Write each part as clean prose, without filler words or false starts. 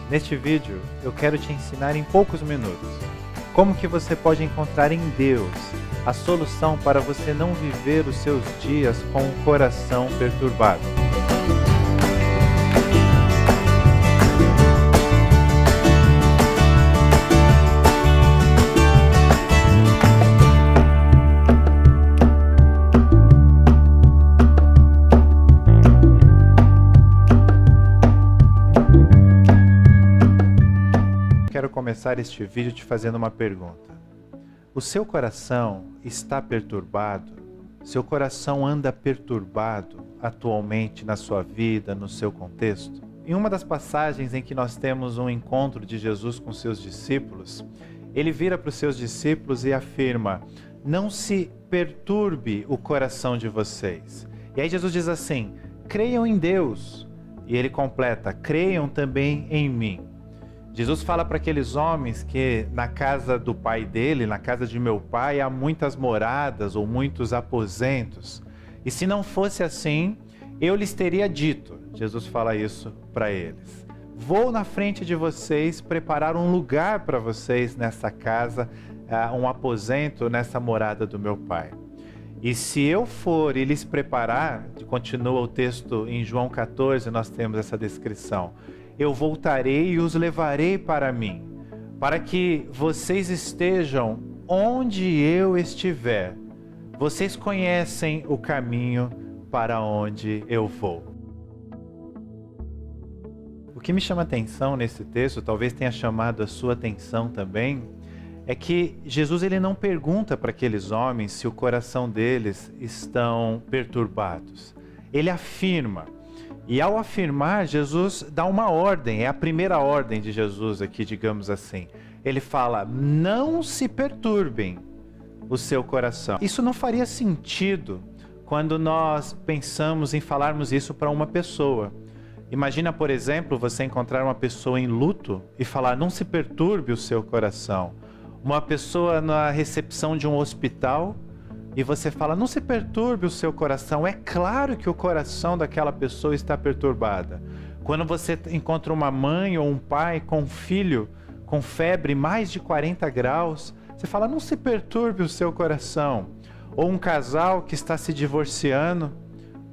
Neste vídeo, eu quero te ensinar em poucos minutos como que você pode encontrar em Deus a solução para você não viver os seus dias com o coração perturbado. Quero começar este vídeo te fazendo uma pergunta. O seu coração está perturbado? Seu coração anda perturbado atualmente na sua vida, no seu contexto? Em uma das passagens em que nós temos um encontro de Jesus com seus discípulos, ele vira para os seus discípulos e afirma: não se perturbe o coração de vocês. E aí Jesus diz assim: creiam em Deus. E ele completa: creiam também em mim. Jesus fala para aqueles homens que na casa do pai dele, na casa de meu pai, há muitas moradas ou muitos aposentos. E se não fosse assim, eu lhes teria dito. Jesus fala isso para eles: vou na frente de vocês preparar um lugar para vocês nessa casa, um aposento nessa morada do meu pai. E se eu for e lhes preparar, continua o texto em João 14, nós temos essa descrição: eu voltarei e os levarei para mim, para que vocês estejam onde eu estiver. Vocês conhecem o caminho para onde eu vou. O que me chama atenção nesse texto, talvez tenha chamado a sua atenção também, é que Jesus ele não pergunta para aqueles homens se o coração deles estão perturbados. Ele afirma. E ao afirmar, Jesus dá uma ordem, é a primeira ordem de Jesus aqui, digamos assim. Ele fala: não se perturbem o seu coração. Isso não faria sentido quando nós pensamos em falarmos isso para uma pessoa. Imagina, por exemplo, você encontrar uma pessoa em luto e falar: não se perturbe o seu coração. Uma pessoa na recepção de um hospital e você fala: não se perturbe o seu coração. É claro que o coração daquela pessoa está perturbada. Quando você encontra uma mãe ou um pai com um filho com febre mais de 40 graus, você fala: não se perturbe o seu coração. Ou um casal que está se divorciando,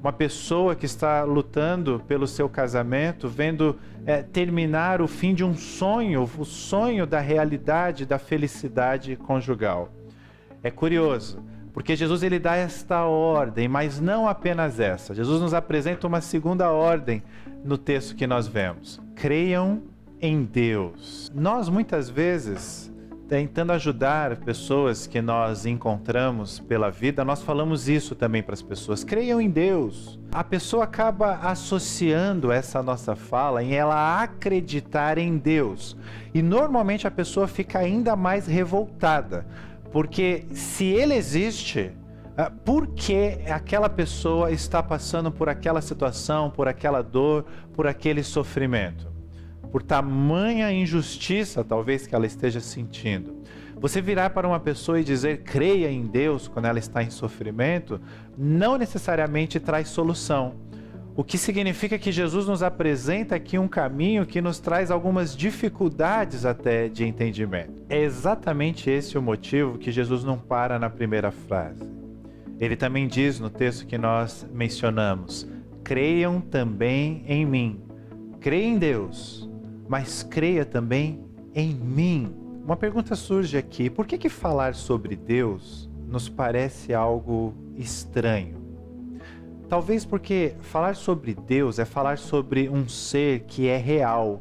uma pessoa que está lutando pelo seu casamento, vendo terminar o fim de um sonho, o sonho da realidade, da felicidade conjugal. É curioso, porque Jesus ele dá esta ordem, mas não apenas essa. Jesus nos apresenta uma segunda ordem no texto que nós vemos: creiam em Deus. Nós muitas vezes, tentando ajudar pessoas que nós encontramos pela vida, nós falamos isso também para as pessoas: creiam em Deus. A pessoa acaba associando essa nossa fala em ela acreditar em Deus. E normalmente a pessoa fica ainda mais revoltada. Porque se ele existe, por que aquela pessoa está passando por aquela situação, por aquela dor, por aquele sofrimento? Por tamanha injustiça, talvez, que ela esteja sentindo. Você virar para uma pessoa e dizer creia em Deus quando ela está em sofrimento, não necessariamente traz solução. O que significa que Jesus nos apresenta aqui um caminho que nos traz algumas dificuldades até de entendimento. É exatamente esse o motivo que Jesus não para na primeira frase. Ele também diz no texto que nós mencionamos: creiam também em mim. Creia em Deus, mas creia também em mim. Uma pergunta surge aqui: por que falar sobre Deus nos parece algo estranho? Talvez porque falar sobre Deus é falar sobre um ser que é real,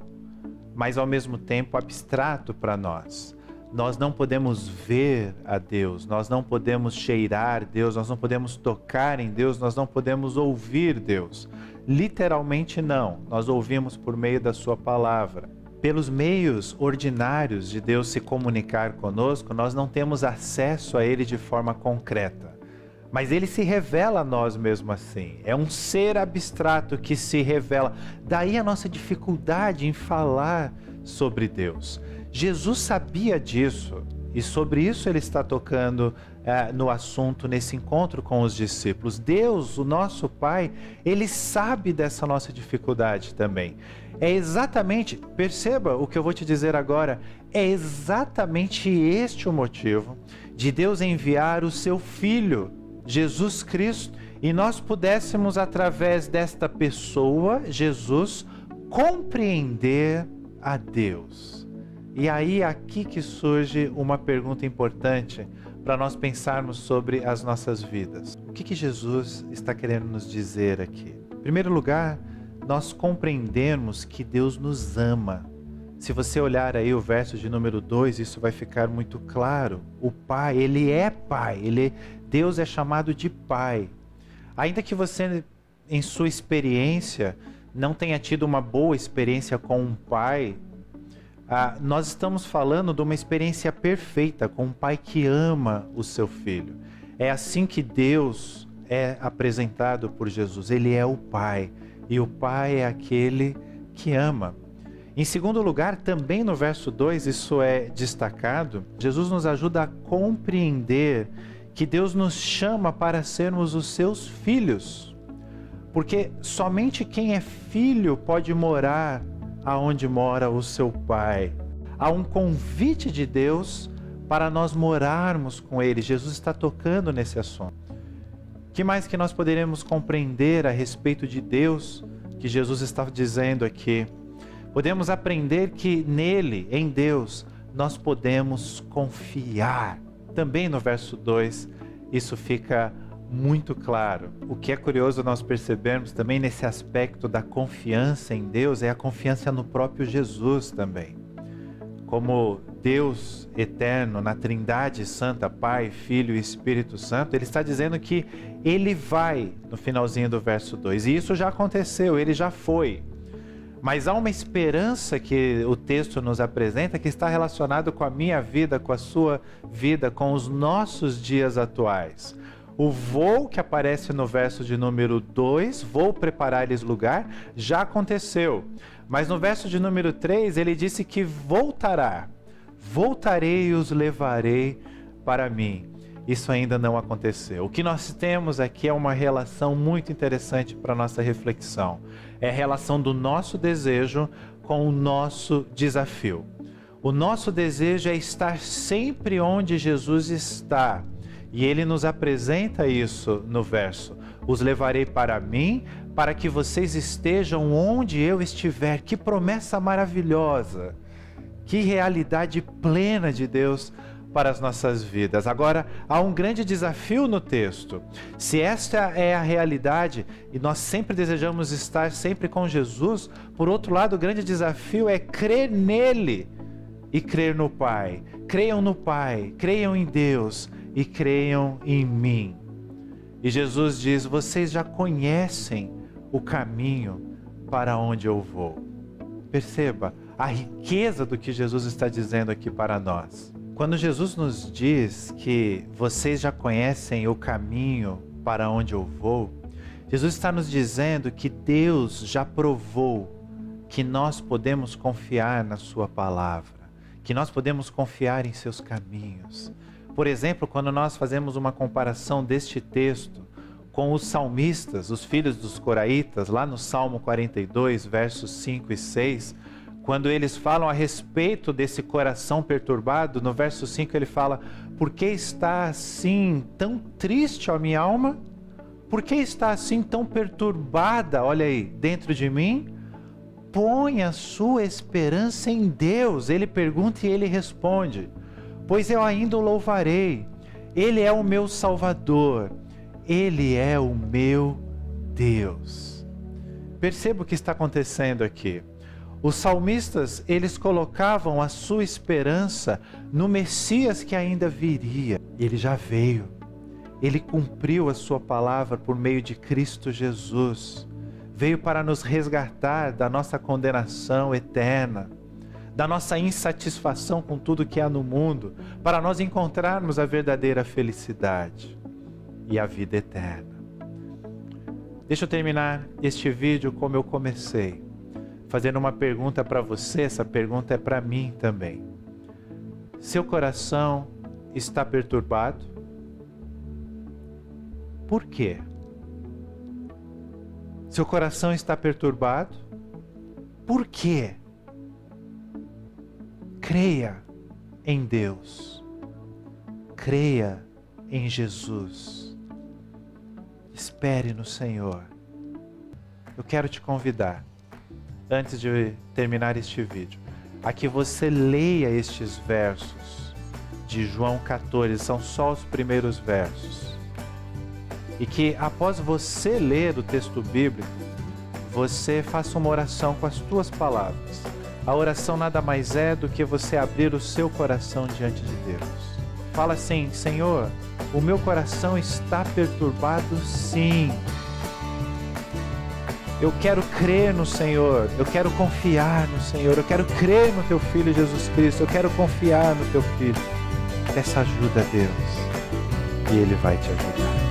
mas ao mesmo tempo abstrato para nós. Nós não podemos ver a Deus, nós não podemos cheirar Deus, nós não podemos tocar em Deus, nós não podemos ouvir Deus. Literalmente não, nós ouvimos por meio da sua palavra. Pelos meios ordinários de Deus se comunicar conosco, nós não temos acesso a Ele de forma concreta. Mas ele se revela a nós mesmo assim. É um ser abstrato que se revela. Daí a nossa dificuldade em falar sobre Deus. Jesus sabia disso E sobre isso ele está tocando no assunto, nesse encontro com os discípulos. Deus, o nosso Pai, ele sabe dessa nossa dificuldade também. É exatamente, perceba o que eu vou te dizer agora, é exatamente este o motivo de Deus enviar o seu Filho, Jesus Cristo, e nós pudéssemos, através desta pessoa, Jesus, compreender a Deus. E aí, aqui que surge uma pergunta importante para nós pensarmos sobre as nossas vidas. O que Jesus está querendo nos dizer aqui? Em primeiro lugar, nós compreendemos que Deus nos ama. Se você olhar aí o verso de número 2, isso vai ficar muito claro. O Pai, Ele é Pai. Deus é chamado de Pai. Ainda que você, em sua experiência, não tenha tido uma boa experiência com um pai, nós estamos falando de uma experiência perfeita com um pai que ama o seu filho. É assim que Deus é apresentado por Jesus. Ele é o Pai, e o Pai é aquele que ama. Em segundo lugar, também no verso 2, isso é destacado, Jesus nos ajuda a compreender que Deus nos chama para sermos os seus filhos. Porque somente quem é filho pode morar aonde mora o seu Pai. Há um convite de Deus para nós morarmos com Ele. Jesus está tocando nesse assunto. O que mais que nós poderemos compreender a respeito de Deus que Jesus está dizendo aqui? Podemos aprender que nele, em Deus, nós podemos confiar. Também no verso 2, isso fica muito claro. O que é curioso nós percebermos também nesse aspecto da confiança em Deus é a confiança no próprio Jesus também. Como Deus eterno, na Trindade Santa, Pai, Filho e Espírito Santo, Ele está dizendo que Ele vai, no finalzinho do verso 2. E isso já aconteceu, Ele já foi. Mas há uma esperança que o texto nos apresenta que está relacionado com a minha vida, com a sua vida, com os nossos dias atuais. O vou que aparece no verso de número 2, vou preparar-lhes lugar, já aconteceu. Mas no verso de número 3, ele disse que voltará. Voltarei e os levarei para mim. Isso ainda não aconteceu. O que nós temos aqui é uma relação muito interessante para a nossa reflexão. É a relação do nosso desejo com o nosso desafio. O nosso desejo é estar sempre onde Jesus está. E ele nos apresenta isso no verso. Os levarei para mim, para que vocês estejam onde eu estiver. Que promessa maravilhosa! Que realidade plena de Deus para as nossas vidas. Agora, há um grande desafio no texto. Se esta é a realidade, e nós sempre desejamos estar sempre com Jesus, por outro lado, o grande desafio é crer nele e crer no Pai. Creiam no Pai, creiam em Deus e creiam em mim. E Jesus diz, vocês já conhecem o caminho para onde eu vou. Perceba a riqueza do que Jesus está dizendo aqui para nós. Quando Jesus nos diz que vocês já conhecem o caminho para onde eu vou, Jesus está nos dizendo que Deus já provou que nós podemos confiar na sua palavra, que nós podemos confiar em seus caminhos. Por exemplo, quando nós fazemos uma comparação deste texto com os salmistas, os filhos dos coraitas, lá no Salmo 42, versos 5 e 6, quando eles falam a respeito desse coração perturbado, no verso 5 ele fala, por que está assim tão triste a minha alma? Por que está assim tão perturbada, olha aí, dentro de mim? Põe a sua esperança em Deus. Ele pergunta e ele responde, pois eu ainda o louvarei. Ele é o meu Salvador. Ele é o meu Deus. Perceba o que está acontecendo aqui. Os salmistas, eles colocavam a sua esperança no Messias que ainda viria. Ele já veio. Ele cumpriu a sua palavra por meio de Cristo Jesus. Veio para nos resgatar da nossa condenação eterna, da nossa insatisfação com tudo que há no mundo, para nós encontrarmos a verdadeira felicidade e a vida eterna. Deixa eu terminar este vídeo como eu comecei, fazendo uma pergunta para você. Essa pergunta é para mim também. Seu coração está perturbado? Por quê? Seu coração está perturbado? Por quê? Creia em Deus. Creia em Jesus. Espere no Senhor. Eu quero te convidar, antes de terminar este vídeo, a que você leia estes versos de João 14, são só os primeiros versos. E que após você ler o texto bíblico, você faça uma oração com as tuas palavras. A oração nada mais é do que você abrir o seu coração diante de Deus. Fala assim: Senhor, o meu coração está perturbado, sim. Eu quero crer no Senhor, eu quero confiar no Senhor, eu quero crer no Teu Filho Jesus Cristo, eu quero confiar no Teu Filho. Peça ajuda a Deus e Ele vai te ajudar.